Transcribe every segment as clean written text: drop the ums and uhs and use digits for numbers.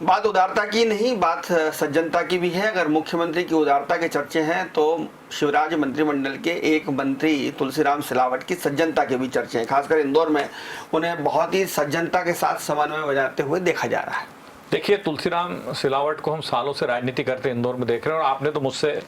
बात उदारता की नहीं, बात सज्जनता की भी है। अगर मुख्यमंत्री की उदारता के चर्चे हैं तो शिवराज मंत्रिमंडल के एक मंत्री तुलसीराम सिलावट की सज्जनता के भी चर्चे हैं। खासकर इंदौर में उन्हें बहुत ही सज्जनता के साथ समन्वय बजाते हुए देखा जा रहा है। देखिए, तुलसीराम सिलावट को हम सालों से राजनीति करते इंदौर में देख रहे हैं, और आपने तो मुझसे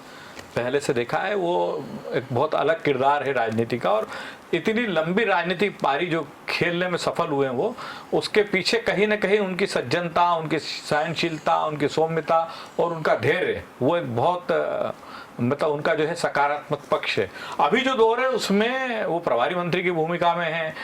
पहले से देखा है, वो एक बहुत अलग किरदार है राजनीति का। और इतनी लंबी राजनीतिक पारी जो खेलने में सफल हुए हैं वो, उसके पीछे कहीं ना कहीं उनकी सज्जनता, उनकी सहनशीलता, उनकी सौम्यता और उनका धैर्य, वो एक बहुत मतलब उनका जो है सकारात्मक पक्ष है। अभी जो दौर है उसमें वो प्रभारी मंत्री की भूमिका में है।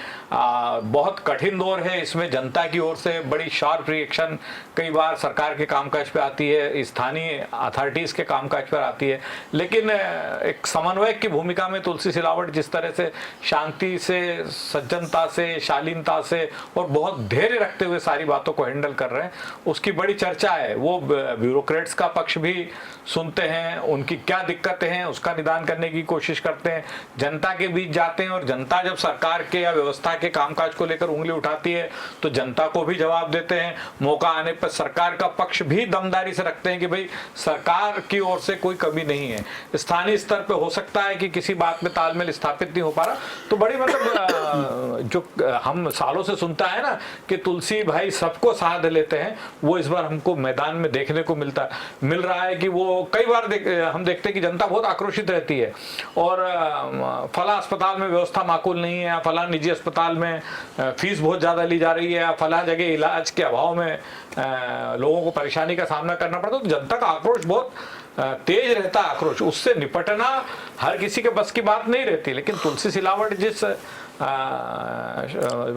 बहुत कठिन दौर है, इसमें जनता की ओर से बड़ी शार्प रिएक्शन कई बार सरकार के कामकाज पे आती है, स्थानीय अथॉरिटीज के कामकाज पर आती है। लेकिन एक समन्वयक की भूमिका में तुलसी सिलावट जिस तरह से शांति से, सज्जनता से, शालीनता से और बहुत धैर्य रखते हुए सारी बातों को हैंडल कर रहे हैं, उसकी बड़ी चर्चा है। वो ब्यूरोक्रेट्स का पक्ष भी सुनते हैं, उनकी क्या दिक्कतें हैं उसका निदान करने की कोशिश करते हैं, जनता के बीच जाते हैं, और जनता जब सरकार के या व्यवस्था के कामकाज को लेकर उंगली उठाती है तो जनता को भी जवाब देते हैं। मौका आने पर सरकार का पक्ष भी दमदारी से रखते हैं कि भाई सरकार की ओर से कोई कमी नहीं है। स्थानीय स्तर पे हो सकता है कि किसी बात में तालमेल स्थापित नहीं हो पा रहा, तो बड़ी मतलब जो हम सालों से सुनता है ना कि तुलसी भाई सबको साथ लेते हैं, वो इस बार हमको मैदान में देखने को मिल रहा है कि वो कई बार हम देखते हैं कि जनता बहुत आक्रोशित रहती है, और फला अस्पताल में व्यवस्था माकूल नहीं है, फला निजी अस्पताल में फीस बहुत ज़्यादा ली जा रही है, फला जगह इलाज के अभाव में लोगों को परेशानी का सामना करना पड़ता है। तो जनता का आक्रोश बहुत तेज रहता है। आक्रोश, उससे निपटना हर किसी के बस की बात नहीं रहती। लेकिन तुलसी सिलावट जिस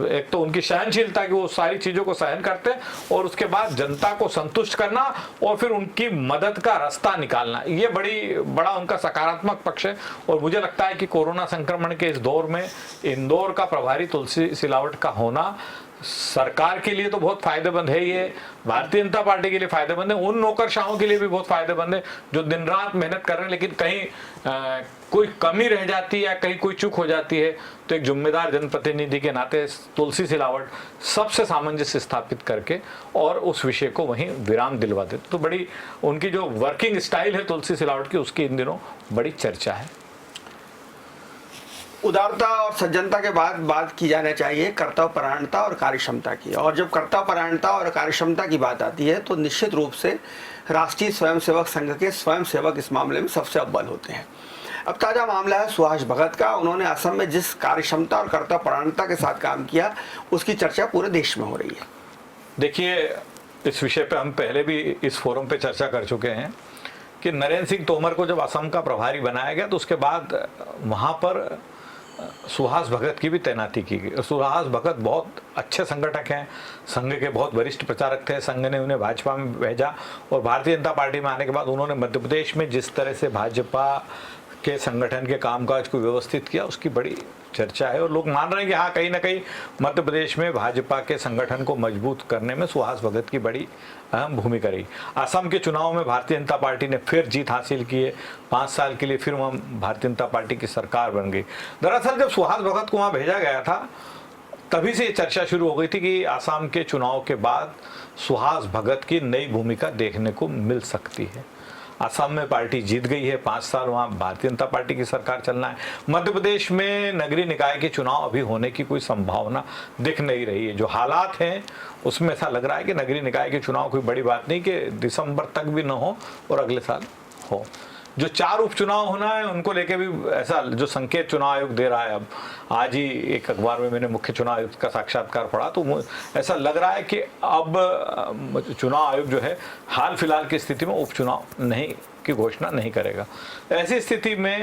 एक तो उनकी सहनशीलता की, वो सारी चीज़ों को सहन करते हैं, और उसके बाद जनता को संतुष्ट करना और फिर उनकी मदद का रास्ता निकालना, ये बड़ा उनका सकारात्मक पक्ष है। और मुझे लगता है कि कोरोना संक्रमण के इस दौर में इंदौर का प्रभारी तुलसी सिलावट का होना सरकार के लिए तो बहुत फायदेमंद है, ये भारतीय जनता पार्टी के लिए फायदेमंद है, उन नौकरशाहों के लिए भी बहुत फायदेमंद है जो दिन रात मेहनत कर रहे हैं। लेकिन कहीं कोई कमी रह जाती है या कहीं कोई चूक हो जाती है तो एक जिम्मेदार जनप्रतिनिधि के नाते तुलसी सिलावट सबसे सामंजस्य स्थापित करके और उस विषय को वहीं विराम दिलवा देते। तो बड़ी उनकी जो वर्किंग स्टाइल है तुलसी सिलावट की, उसकी इन दिनों बड़ी चर्चा है। उदारता और सज्जनता के बाद बात की जाना चाहिए कर्तव्यपरायणता और कार्यक्षमता की। और जब कर्तव्यपरायणता और कार्यक्षमता की बात आती है तो निश्चित रूप से राष्ट्रीय स्वयंसेवक संघ के स्वयंसेवक इस मामले में सबसे अव्वल होते हैं। अब ताज़ा मामला है सुहास भगत का। उन्होंने असम में जिस कार्यक्षमता और कर्तव्यपरायणता के साथ काम किया उसकी चर्चा पूरे देश में हो रही है। देखिए, इस विषय पे हम पहले भी इस फोरम पे चर्चा कर चुके हैं कि नरेंद्र सिंह तोमर को जब असम का प्रभारी बनाया गया तो उसके बाद वहाँ पर सुहास भगत की भी तैनाती की गई। सुहास भगत बहुत अच्छे संगठक हैं, संघ के बहुत वरिष्ठ प्रचारक थे। संघ ने उन्हें भाजपा में भेजा और भारतीय जनता पार्टी में आने के बाद उन्होंने मध्य प्रदेश में जिस तरह से भाजपा के संगठन के कामकाज को व्यवस्थित किया उसकी बड़ी चर्चा है। और लोग मान रहे हैं कि हाँ, कहीं ना कहीं मध्य प्रदेश में भाजपा के संगठन को मजबूत करने में सुहास भगत की बड़ी अहम भूमिका रही। असम के चुनाव में भारतीय जनता पार्टी ने फिर जीत हासिल की है, 5 साल के लिए फिर वहाँ भारतीय जनता पार्टी की सरकार बन गई। दरअसल जब सुहास भगत को वहाँ भेजा गया था तभी से ये चर्चा शुरू हो गई थी कि असम के चुनाव के बाद सुहास भगत की नई भूमिका देखने को मिल सकती है। असम में पार्टी जीत गई है, 5 साल वहाँ भारतीय जनता पार्टी की सरकार चलना है। मध्य प्रदेश में नगरीय निकाय के चुनाव अभी होने की कोई संभावना दिख नहीं रही है। जो हालात हैं उसमें ऐसा लग रहा है कि नगरीय निकाय के चुनाव कोई बड़ी बात नहीं कि दिसंबर तक भी न हो और अगले साल हो। जो 4 उपचुनाव होना है उनको लेके भी ऐसा जो संकेत चुनाव आयोग दे रहा है, अब आज ही एक अखबार में मैंने मुख्य चुनाव आयुक्त का साक्षात्कार पढ़ा तो ऐसा लग रहा है कि अब चुनाव आयोग जो है हाल फिलहाल की स्थिति में उपचुनाव नहीं की घोषणा नहीं करेगा। ऐसी स्थिति में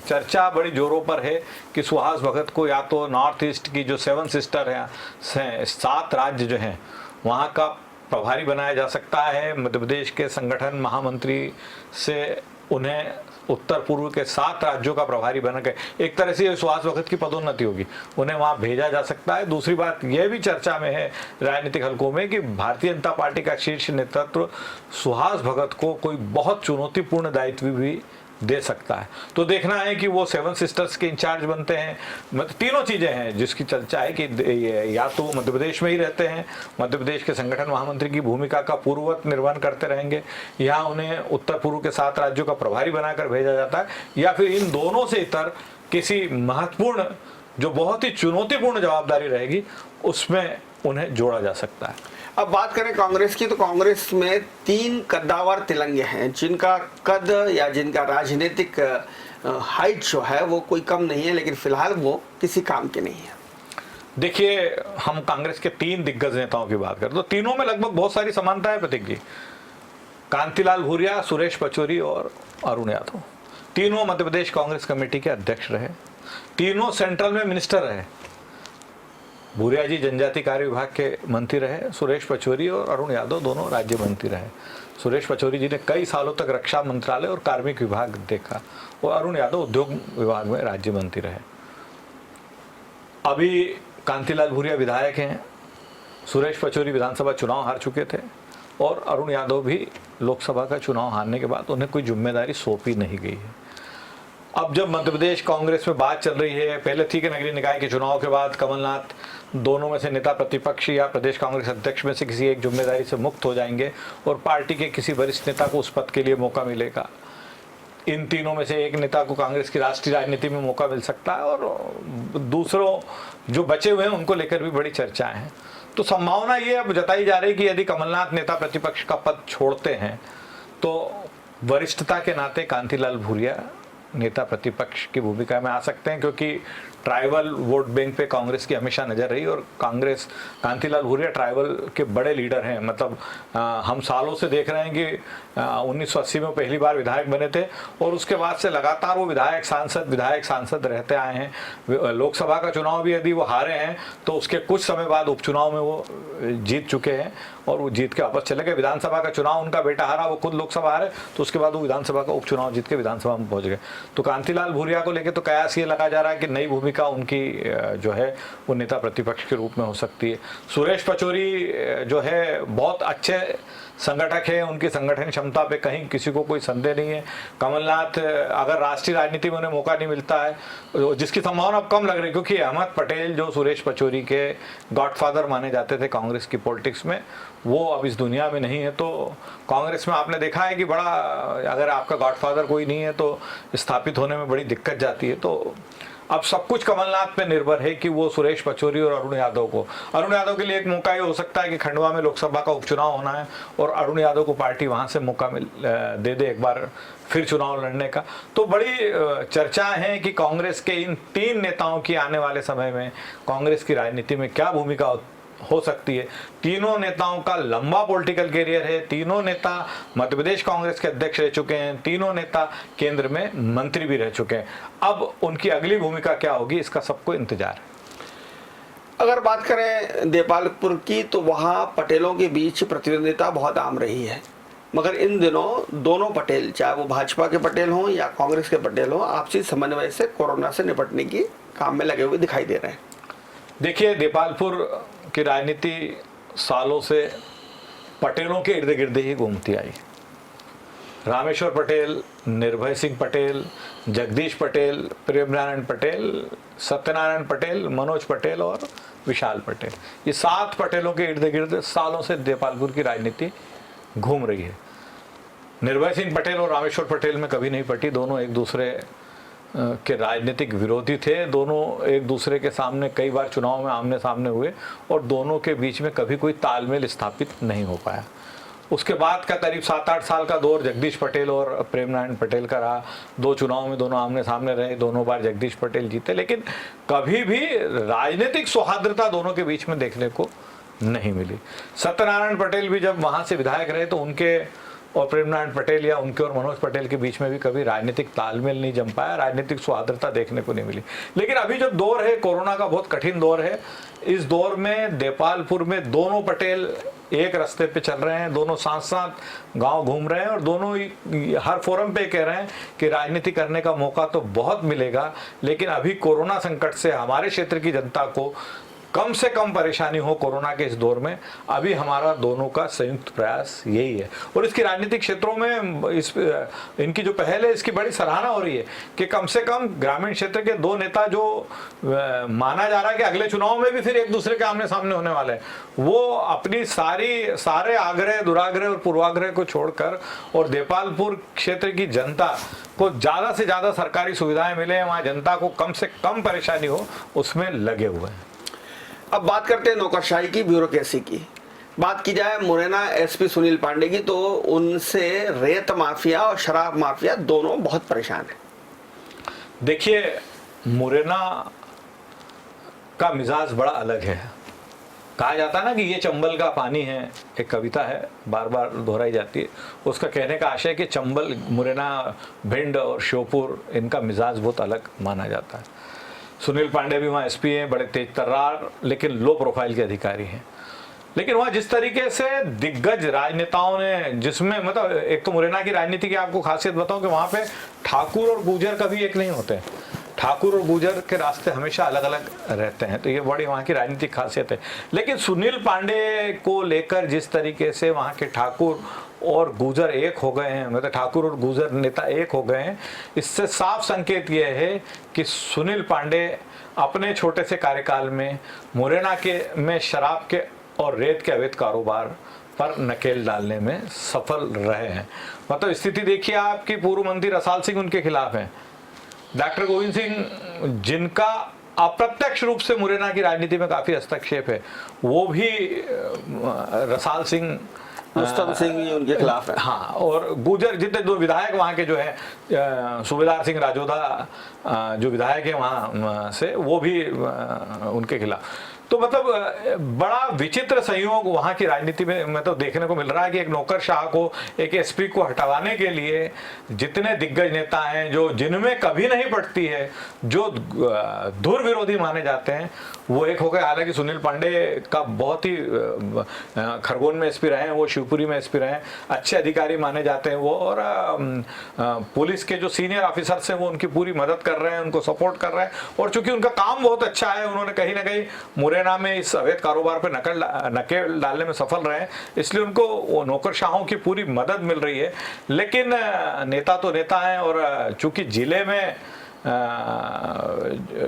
चर्चा बड़ी जोरों पर है कि सुहास भगत को या तो नॉर्थ ईस्ट की जो 7 सिस्टर हैं, 7 राज्य जो हैं वहाँ का प्रभारी बनाया जा सकता है। मध्य प्रदेश के संगठन महामंत्री से उन्हें उत्तर पूर्व के 7 राज्यों का प्रभारी बना के एक तरह से सुहास भगत की पदोन्नति होगी, उन्हें वहां भेजा जा सकता है। दूसरी बात यह भी चर्चा में है राजनीतिक हलकों में कि भारतीय जनता पार्टी का शीर्ष नेतृत्व सुहास भगत को कोई बहुत चुनौतीपूर्ण दायित्व भी दे सकता है। तो देखना है कि वो सेवन सिस्टर्स के इंचार्ज बनते हैं। मतलब तीनों चीज़ें हैं जिसकी चर्चा है कि या तो मध्य प्रदेश में ही रहते हैं, मध्य प्रदेश के संगठन महामंत्री की भूमिका का पूर्ववत निर्वहन करते रहेंगे, या उन्हें उत्तर पूर्व के 7 राज्यों का प्रभारी बनाकर भेजा जाता है, या फिर इन दोनों से इतर किसी महत्वपूर्ण जो बहुत ही चुनौतीपूर्ण जवाबदारी रहेगी उसमें उन्हें जोड़ा जा सकता है। अब बात करें कांग्रेस की, तो कांग्रेस में 3 कद्दावर तिलंगे हैं जिनका कद या जिनका राजनीतिक हाइट जो है वो कोई कम नहीं है, लेकिन फिलहाल वो किसी काम के नहीं है। देखिए, हम कांग्रेस के 3 दिग्गज नेताओं की बात करें तो तीनों में लगभग बहुत सारी समानता है प्रतीक जी। कांतिलाल भूरिया, सुरेश पचौरी और अरुण यादव, तीनों मध्य प्रदेश कांग्रेस कमेटी के अध्यक्ष रहे, तीनों सेंट्रल में मिनिस्टर रहे। भूरिया जी जनजाति कार्य विभाग के मंत्री रहे, सुरेश पचौरी और अरुण यादव दोनों राज्य मंत्री रहे। सुरेश पचौरी जी ने कई सालों तक रक्षा मंत्रालय और कार्मिक विभाग देखा और अरुण यादव उद्योग विभाग में राज्य मंत्री रहे। अभी कांतिलाल भूरिया विधायक हैं, सुरेश पचौरी विधानसभा चुनाव हार चुके थे और अरुण यादव भी लोकसभा का चुनाव हारने के बाद उन्हें कोई जिम्मेदारी सौंपी नहीं गई है। अब जब मध्य प्रदेश कांग्रेस में बात चल रही है, पहले थी कि नगरीय निकाय के चुनाव के बाद कमलनाथ दोनों में से नेता प्रतिपक्ष या प्रदेश कांग्रेस अध्यक्ष में से किसी एक जिम्मेदारी से मुक्त हो जाएंगे और पार्टी के किसी वरिष्ठ नेता को उस पद के लिए मौका मिलेगा। इन तीनों में से एक नेता को कांग्रेस की राष्ट्रीय राजनीति में मौका मिल सकता है और दूसरों जो बचे हुए हैं उनको लेकर भी बड़ी चर्चाएं हैं। तो संभावना ये अब जताई जा रही है कि यदि कमलनाथ नेता प्रतिपक्ष का पद छोड़ते हैं तो वरिष्ठता के नाते कांतिलाल भूरिया नेता प्रतिपक्ष की भूमिका में आ सकते हैं, क्योंकि ट्राइबल वोट बैंक पे कांग्रेस की हमेशा नजर रही और कांतिलाल भूरिया ट्राइबल के बड़े लीडर हैं। मतलब हम सालों से देख रहे हैं कि 1980 में पहली बार विधायक बने थे और उसके बाद से लगातार वो विधायक सांसद रहते आए हैं। लोकसभा का चुनाव भी यदि वो हारे हैं तो उसके कुछ समय बाद उपचुनाव में वो जीत चुके हैं और वो जीत के वापस चले गए। विधानसभा का चुनाव उनका बेटा हारा, वो खुद लोकसभा हारे, तो उसके बाद वो विधानसभा का उपचुनाव जीत के विधानसभा में पहुंच गए। तो कांतिलाल भूरिया को लेकर तो कयास ये लगा जा रहा है कि नई भूमिका उनकी जो है वो नेता प्रतिपक्ष के रूप में हो सकती है। सुरेश पचौरी जो है बहुत अच्छे संगठक है, उनकी संगठन क्षमता पे कहीं किसी को कोई संदेह नहीं है। कमलनाथ अगर राष्ट्रीय राजनीति में उन्हें मौका नहीं मिलता है, जिसकी संभावना अब कम लग रही है, क्योंकि अहमद पटेल जो सुरेश पचौरी के गॉडफादर माने जाते थे कांग्रेस की पॉलिटिक्स में, वो अब इस दुनिया में नहीं है। तो कांग्रेस में आपने देखा है कि बड़ा, अगर आपका गॉडफादर कोई नहीं है तो स्थापित होने में बड़ी दिक्कत जाती है। तो अब सब कुछ कमलनाथ पे निर्भर है कि वो सुरेश पचौरी और अरुण यादव के लिए एक मौका ये हो सकता है कि खंडवा में लोकसभा का उपचुनाव होना है और अरुण यादव को पार्टी वहां से मौका दे दे एक बार फिर चुनाव लड़ने का। तो बड़ी चर्चाएं हैं कि कांग्रेस के इन 3 नेताओं की आने वाले समय में कांग्रेस की राजनीति में क्या भूमिका हो सकती है। तीनों नेताओं का लंबा पॉलिटिकल कैरियर है, तीनों नेता मध्य प्रदेश कांग्रेस के अध्यक्ष रह चुके हैं, तीनों नेता केंद्र में मंत्री भी रह चुके हैं। अब उनकी अगली भूमिका क्या होगी इसका सबको इंतजार है। अगर बात करें देपालपुर की, तो वहाँ पटेलों के बीच प्रतिद्वंदिता बहुत आम रही है, मगर इन दिनों दोनों पटेल, चाहे वो भाजपा के पटेल हों या कांग्रेस के पटेल हों, आपसी समन्वय से कोरोना से निपटने की काम में लगे हुए दिखाई दे रहे हैं। देखिए, देपालपुर की राजनीति सालों से पटेलों के इर्द गिर्द ही घूमती आई। रामेश्वर पटेल, निर्भय सिंह पटेल, जगदीश पटेल, प्रेम नारायण पटेल, सत्यनारायण पटेल, मनोज पटेल और विशाल पटेल, ये 7 पटेलों के इर्द गिर्द सालों से देपालपुर की राजनीति घूम रही है। निर्भय सिंह पटेल और रामेश्वर पटेल में कभी नहीं पटी, दोनों एक दूसरे के राजनीतिक विरोधी थे, दोनों एक दूसरे के सामने कई बार चुनाव में आमने सामने हुए और दोनों के बीच में कभी कोई तालमेल स्थापित नहीं हो पाया। उसके बाद का करीब 7-8 साल का दौर जगदीश पटेल और प्रेम नारायण पटेल का रहा। 2 चुनाव में दोनों आमने सामने रहे, दोनों बार जगदीश पटेल जीते, लेकिन कभी भी राजनीतिक सौहार्दता दोनों के बीच में देखने को नहीं मिली। सत्यनारायण पटेल भी जब वहां से विधायक रहे तो उनके और प्रेम नारायण पटेल या उनके और मनोज पटेल के बीच में भी कभी राजनीतिक तालमेल नहीं जम पाया, राजनीतिक सौहार्दता देखने को नहीं मिली। लेकिन अभी जब दौर है, कोरोना का बहुत कठिन दौर है, इस दौर में देपालपुर में दोनों पटेल एक रास्ते पे चल रहे हैं, दोनों साथ साथ गांव घूम रहे हैं और दोनों ही हर फोरम पे कह रहे हैं कि राजनीति करने का मौका तो बहुत मिलेगा, लेकिन अभी कोरोना संकट से हमारे क्षेत्र की जनता को कम से कम परेशानी हो कोरोना के इस दौर में, अभी हमारा दोनों का संयुक्त प्रयास यही है। और इसकी राजनीतिक क्षेत्रों में इनकी जो पहल है इसकी बड़ी सराहना हो रही है कि कम से कम ग्रामीण क्षेत्र के दो नेता जो माना जा रहा है कि अगले चुनाव में भी फिर एक दूसरे के आमने सामने होने वाले हैं, वो अपनी सारे आग्रह, दुराग्रह और पूर्वाग्रह को छोड़कर और देपालपुर क्षेत्र की जनता को ज्यादा से ज्यादा सरकारी सुविधाएं मिले, वहां जनता को कम से कम परेशानी हो, उसमें लगे हुए हैं। अब बात करते हैं नौकरशाही की, ब्यूरोक्रेसी की। बात की जाए मुरैना एसपी सुनील पांडे की, तो उनसे रेत माफिया और शराब माफिया दोनों बहुत परेशान है। देखिए, मुरैना का मिजाज बड़ा अलग है। कहा जाता है ना कि ये चंबल का पानी है, एक कविता है बार बार दोहराई जाती है। उसका कहने का आशय है कि चंबल, मुरैना, भिंड और श्योपुर, इनका मिजाज बहुत अलग माना जाता है। सुनील पांडे भी वहाँ एसपी हैं, बड़े तेज तर्रार लेकिन लो प्रोफाइल के अधिकारी हैं। लेकिन वहाँ जिस तरीके से दिग्गज राजनेताओं ने, जिसमें मतलब एक तो मुरैना की राजनीति की आपको खासियत बताऊं कि वहाँ पे ठाकुर और गुर्जर कभी एक नहीं होते। ठाकुर और गुर्जर के रास्ते हमेशा अलग अलग रहते हैं, तो ये बड़ी वहाँ की राजनीतिक खासियत है। लेकिन सुनील पांडे को लेकर जिस तरीके से वहाँ के ठाकुर और गुर्जर एक हो गए हैं, मतलब ठाकुर और गुर्जर नेता एक हो गए हैं, इससे साफ संकेत यह है कि सुनील पांडे अपने छोटे से कार्यकाल में मुरैना में शराब के और रेत के अवैध कारोबार पर नकेल डालने में सफल रहे हैं। मतलब स्थिति देखिए आपकी, पूर्व मंत्री रसाल सिंह उनके खिलाफ हैं, डॉक्टर गोविंद सिंह जिनका अप्रत्यक्ष रूप से मुरैना की राजनीति में काफी हस्तक्षेप है, वो भी रसाल सिंह, मुस्तफा सिंह भी उनके खिलाफ है। हाँ, और गुर्जर जितने दो विधायक वहाँ के जो है, सूबेदार सिंह राजोदा जो विधायक है वहाँ से, वो भी उनके खिलाफ। तो मतलब बड़ा विचित्र संयोग वहाँ की राजनीति में मतलब देखने को मिल रहा है कि एक नौकरशाह को, एक एसपी को हटवाने के लिए जितने दिग्गज नेता हैं, जो जिनमें कभी नहीं पड़ती है, जो धुर विरोधी माने जाते हैं, वो एक हो गए। हालांकि सुनील पांडे का बहुत ही खरगोन में एसपी रहे हैं, वो शिवपुरी में एसपी रहे हैं, अच्छे अधिकारी माने जाते हैं वो, और पुलिस के जो सीनियर ऑफिसर्स हैं वो उनकी पूरी मदद कर रहे हैं, उनको सपोर्ट कर रहे हैं। और चूंकि उनका काम बहुत अच्छा है, उन्होंने कहीं ना कहीं मुरैना में इस अवैध कारोबार पर नकेल डालने में सफल रहे, इसलिए उनको नौकरशाहों की पूरी मदद मिल रही है। लेकिन नेता तो नेता हैं, और चूंकि जिले में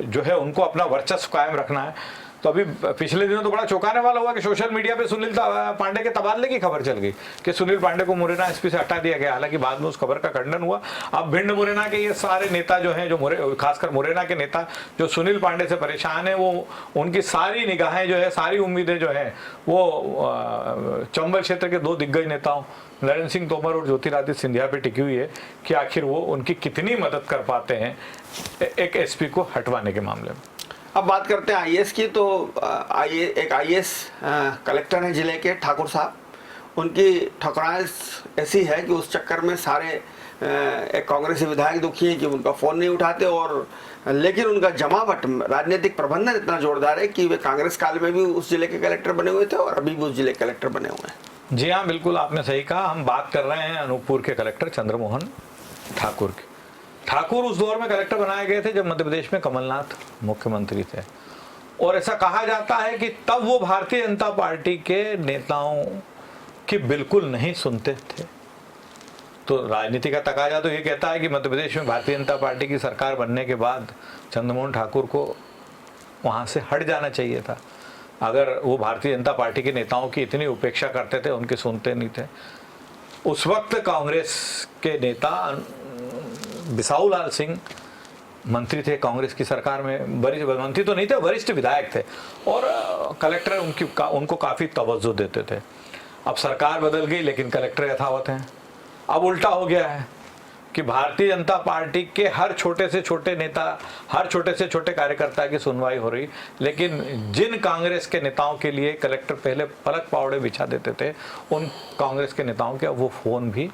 जो है उनको अपना वर्चस्व कायम रखना है, तो अभी पिछले दिनों तो बड़ा चौंकाने वाला हुआ कि सोशल मीडिया पे सुनील पांडे के तबादले की खबर चल गई कि सुनील पांडे को मुरैना एसपी से हटा दिया गया। हालांकि बाद में उस खबर का खंडन हुआ। अब भिंड मुरैना के ये सारे नेता जो हैं, जो खासकर मुरैना के नेता जो सुनील पांडे से परेशान है, वो उनकी सारी निगाहें जो है, सारी उम्मीदें जो है, वो चंबल क्षेत्र के दो दिग्गज नेताओं नरेंद्र सिंह तोमर और ज्योतिरादित्य सिंधिया पे टिकी हुई है कि आखिर वो उनकी कितनी मदद कर पाते हैं एक एसपी को हटवाने के मामले में। अब बात करते हैं आईएएस की, तो एक आईएएस कलेक्टर हैं जिले के, ठाकुर साहब। उनकी ठकुराई ऐसी है कि उस चक्कर में सारे एक कांग्रेसी विधायक दुखी हैं कि उनका फ़ोन नहीं उठाते, और लेकिन उनका जमावट, राजनीतिक प्रबंधन इतना जोरदार है कि वे कांग्रेस काल में भी उस जिले के कलेक्टर बने हुए थे और अभी भी उस जिले के कलेक्टर बने हुए हैं। जी हाँ, बिल्कुल आपने सही कहा। हम बात कर रहे हैं अनूपपुर के कलेक्टर चंद्रमोहन ठाकुर की। ठाकुर उस दौर में कलेक्टर बनाए गए थे जब मध्य प्रदेश में कमलनाथ मुख्यमंत्री थे, और ऐसा कहा जाता है कि तब वो भारतीय जनता पार्टी के नेताओं की बिल्कुल नहीं सुनते थे। तो राजनीति का तकाजा तो ये कहता है कि मध्य प्रदेश में भारतीय जनता पार्टी की सरकार बनने के बाद चंद्रमोहन ठाकुर को वहाँ से हट जाना चाहिए था। अगर वो भारतीय जनता पार्टी के नेताओं की इतनी उपेक्षा करते थे, उनके सुनते नहीं थे। उस वक्त कांग्रेस के नेता बिसाऊ लाल सिंह मंत्री थे कांग्रेस की सरकार में, वरिष्ठ मंत्री तो नहीं थे, वरिष्ठ विधायक थे, और कलेक्टर उनको काफ़ी तवज्जो देते थे। अब सरकार बदल गई लेकिन कलेक्टर यथावत हैं। अब उल्टा हो गया है कि भारतीय जनता पार्टी के हर छोटे से छोटे नेता, हर छोटे से छोटे कार्यकर्ता की सुनवाई हो रही, लेकिन जिन कांग्रेस के नेताओं के लिए कलेक्टर पहले पलक पावड़े बिछा देते थे, उन कांग्रेस के नेताओं के अब वो फ़ोन भी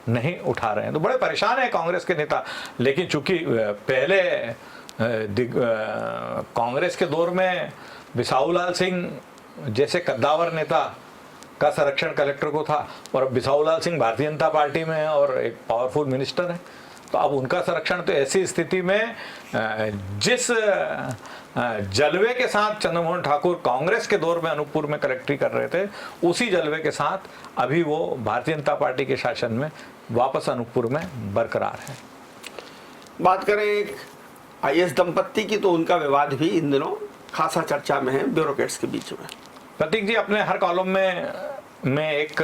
नहीं उठा रहे हैं। तो बड़े परेशान हैं कांग्रेस के नेता। लेकिन चूंकि पहले कांग्रेस के दौर में बिसाऊ लाल सिंह जैसे कद्दावर नेता का संरक्षण कलेक्टर को था, और अब बिसाऊ लाल सिंह भारतीय जनता पार्टी में है और एक पावरफुल मिनिस्टर है, तो अब उनका संरक्षण तो ऐसी स्थिति में जिस जलवे के साथ चंद्रमोहन ठाकुर कांग्रेस के दौर में अनूपपुर में कलेक्ट्री कर रहे थे, उसी जलवे के साथ अभी वो भारतीय जनता पार्टी के शासन में वापस अनूपपुर में बरकरार है। बात करें एक आईएएस दंपत्ति की, तो उनका विवाद भी इन दिनों खासा चर्चा में है ब्यूरोक्रेट्स के बीच में। प्रतीक जी, अपने हर कॉलम में मैं एक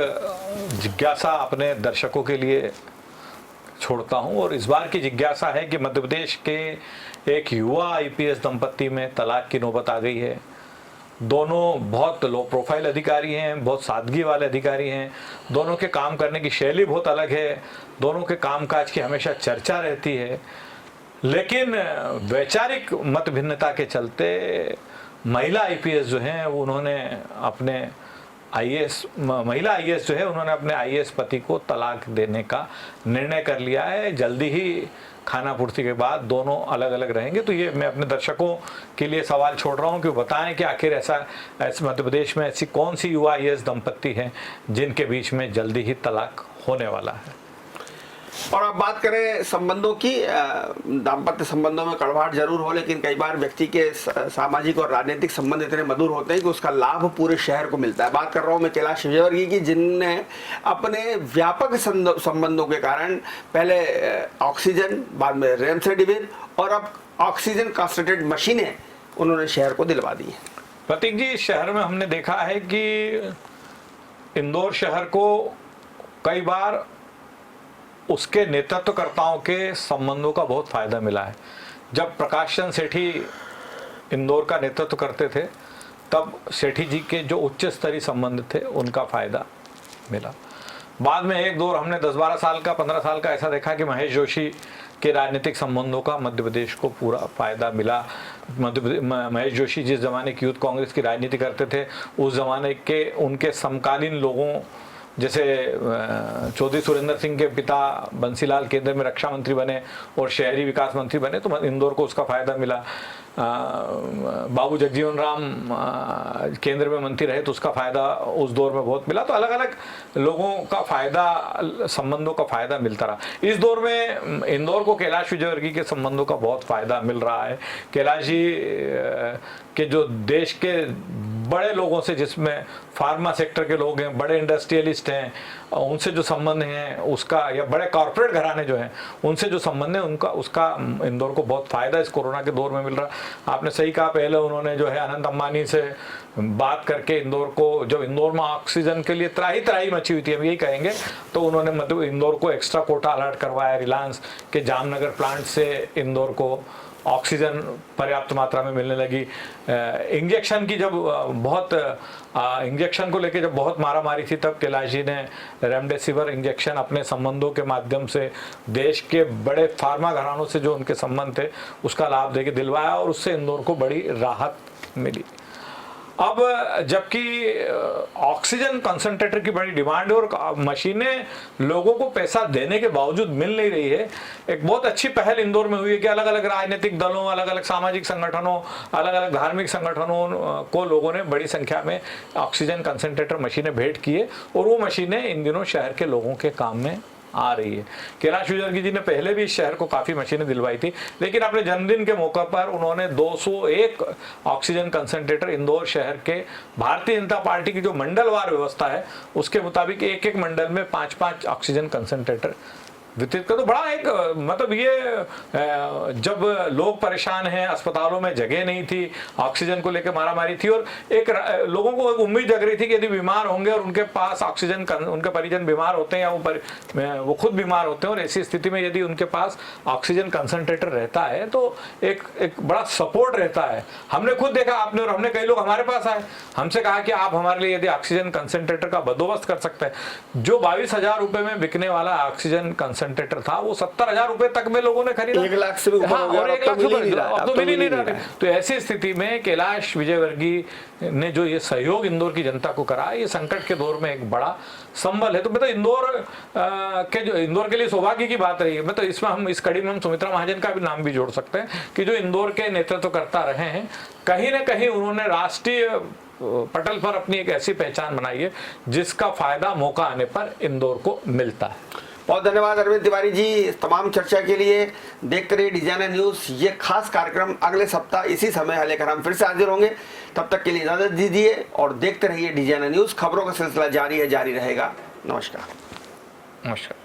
जिज्ञासा अपने दर्शकों के लिए छोड़ता हूं, और इस बार की जिज्ञासा है कि मध्य प्रदेश के एक युवा आईपीएस दंपत्ति में तलाक की नौबत आ गई है। दोनों बहुत लो प्रोफाइल अधिकारी हैं, बहुत सादगी वाले अधिकारी हैं, दोनों के काम करने की शैली बहुत अलग है, दोनों के कामकाज की हमेशा चर्चा रहती है, लेकिन वैचारिक मत भिन्नता के चलते महिला आईपीएस जो हैं उन्होंने अपने महिला आईएएस जो है उन्होंने अपने आईएएस पति को तलाक देने का निर्णय कर लिया है। जल्दी ही खाना पूर्ति के बाद दोनों अलग अलग रहेंगे। तो ये मैं अपने दर्शकों के लिए सवाल छोड़ रहा हूँ कि बताएं कि आखिर ऐसा मध्य प्रदेश में ऐसी कौन सी युवा आईएएस दंपत्ति है जिनके बीच में जल्दी ही तलाक होने वाला है। और अब बात करें संबंधों की, दाम्पत्य संबंधों में कड़वाहट जरूर हो, लेकिन कई बार व्यक्ति के सामाजिक और राजनीतिक संबंध इतने मधुर होते हैं कि उसका लाभ पूरे शहर को मिलता है। बात कर रहा हूं मैं कैलाश विजयवर्गीय की, जिनने अपने व्यापक संबंधों के कारण पहले ऑक्सीजन, बाद में रेमडेसिविर और अब ऑक्सीजन कंसंट्रेटेड मशीनें उन्होंने शहर को दिलवा दी है। प्रतीक जी, शहर में हमने देखा है कि इंदौर शहर को कई बार उसके नेतृत्वकर्ताओं के संबंधों का बहुत फायदा मिला है। जब प्रकाश चंद्र सेठी इंदौर का नेतृत्व करते थे तब सेठी जी के जो उच्च स्तरीय संबंध थे उनका फायदा मिला। बाद में एक दौर हमने 10-12 साल का 15 साल का ऐसा देखा कि महेश जोशी के राजनीतिक संबंधों का मध्य प्रदेश को पूरा फायदा मिला। महेश जोशी जिस जमाने की यूथ कांग्रेस की राजनीति करते थे उस जमाने के उनके समकालीन लोगों जैसे चौधरी सुरेंद्र सिंह के पिता बंसीलाल केंद्र में रक्षा मंत्री बने और शहरी विकास मंत्री बने तो इंदौर को उसका फायदा मिला। बाबू जगजीवन राम केंद्र में मंत्री रहे तो उसका फायदा उस दौर में बहुत मिला। तो अलग अलग लोगों का फायदा, संबंधों का फायदा मिलता रहा। इस दौर में इंदौर को कैलाश विजयवर्गीय के संबंधों का बहुत फायदा मिल रहा है। कैलाश जी के जो देश के बड़े लोगों से, जिसमें फार्मा सेक्टर के लोग हैं, बड़े इंडस्ट्रियलिस्ट हैं, उनसे जो संबंध हैं उसका, या बड़े कॉर्पोरेट घराने जो हैं उनसे जो संबंध है उनका, उसका इंदौर को बहुत फायदा इस कोरोना के दौर में मिल रहा। आपने सही कहा, पहले उन्होंने जो है अनंत अंबानी से बात करके इंदौर को, जब इंदौर में ऑक्सीजन के लिए त्राही मची हुई थी, हम यही कहेंगे, तो उन्होंने मतलब इंदौर को एक्स्ट्रा कोटा अलर्ट करवाया। रिलायंस के जामनगर प्लांट से इंदौर को ऑक्सीजन पर्याप्त मात्रा में मिलने लगी। इंजेक्शन की जब इंजेक्शन को लेके जब बहुत मारामारी थी तब कैलाश जी ने रेमडेसिविर इंजेक्शन अपने संबंधों के माध्यम से देश के बड़े फार्मा घरानों से जो उनके संबंध थे उसका लाभ देके दिलवाया और उससे इंदौर को बड़ी राहत मिली। अब जबकि ऑक्सीजन कंसंट्रेटर की बड़ी डिमांड है और मशीनें लोगों को पैसा देने के बावजूद मिल नहीं रही है, एक बहुत अच्छी पहल इंदौर में हुई है कि अलग अलग राजनीतिक दलों, अलग अलग सामाजिक संगठनों, अलग अलग धार्मिक संगठनों को लोगों ने बड़ी संख्या में ऑक्सीजन कंसंट्रेटर मशीनें भेंट की है और वो मशीनें इन दिनों शहर के लोगों के काम में आ रही है। कैलाश विजयवर्गीय जी ने पहले भी इस शहर को काफी मशीनें दिलवाई थी, लेकिन अपने जन्मदिन के मौके पर उन्होंने 201 ऑक्सीजन कंसंट्रेटर इंदौर शहर के भारतीय जनता पार्टी की जो मंडलवार व्यवस्था है उसके मुताबिक एक एक मंडल में 5-5 ऑक्सीजन कंसंट्रेटर वितरित कर। तो बड़ा एक मतलब ये जब लोग परेशान हैं, अस्पतालों में जगह नहीं थी, ऑक्सीजन को लेकर मारामारी थी और एक लोगों को एक उम्मीद जग रही थी कि यदि बीमार होंगे और उनके पास ऑक्सीजन, उनके परिजन बीमार होते हैं या वो खुद बीमार होते हैं और ऐसी स्थिति में यदि उनके पास ऑक्सीजन कंसंट्रेटर रहता है तो एक बड़ा सपोर्ट रहता है। हमने खुद देखा, आपने और हमने, कई लोग हमारे पास आए, हमसे कहा कि आप हमारे लिए यदि ऑक्सीजन कंसंट्रेटर का बंदोबस्त कर सकते हैं। जो 22,000 रुपए में बिकने वाला ऑक्सीजन कंसंट्रेटर था वो 70,000 रुपए तक में लोगों ने खरीदा। 1 लाख से भी ऊपर हो गया, और 1 लाख से ऊपर अब तो मिल ही नहीं रहा। है। तो ऐसी स्थिति में कैलाश विजयवर्गीय ने जो ये सहयोग इंदौर की जनता को करा, ये संकट के दौर में एक बड़ा संबल है। तो मतलब इंदौर के लिए सौभाग्य की बात रही है। मतलब इसमें हम इस कड़ी में हम सुमित्रा महाजन का भी नाम भी जोड़ सकते हैं कि जो इंदौर के नेतृत्व करता रहे हैं, कहीं ना कहीं उन्होंने राष्ट्रीय पटल पर अपनी एक ऐसी पहचान बनाई है जिसका फायदा मौका आने पर इंदौर को मिलता है। बहुत धन्यवाद अरविंद तिवारी जी इस तमाम चर्चा के लिए। देखते रहिए डिजाइनर न्यूज़। ये खास कार्यक्रम अगले सप्ताह इसी समय लेकर हम फिर से हाजिर होंगे। तब तक के लिए इजाज़त दीजिए और देखते रहिए डिजाइनर न्यूज़। खबरों का सिलसिला जारी है, जारी रहेगा। नमस्कार। नमस्कार।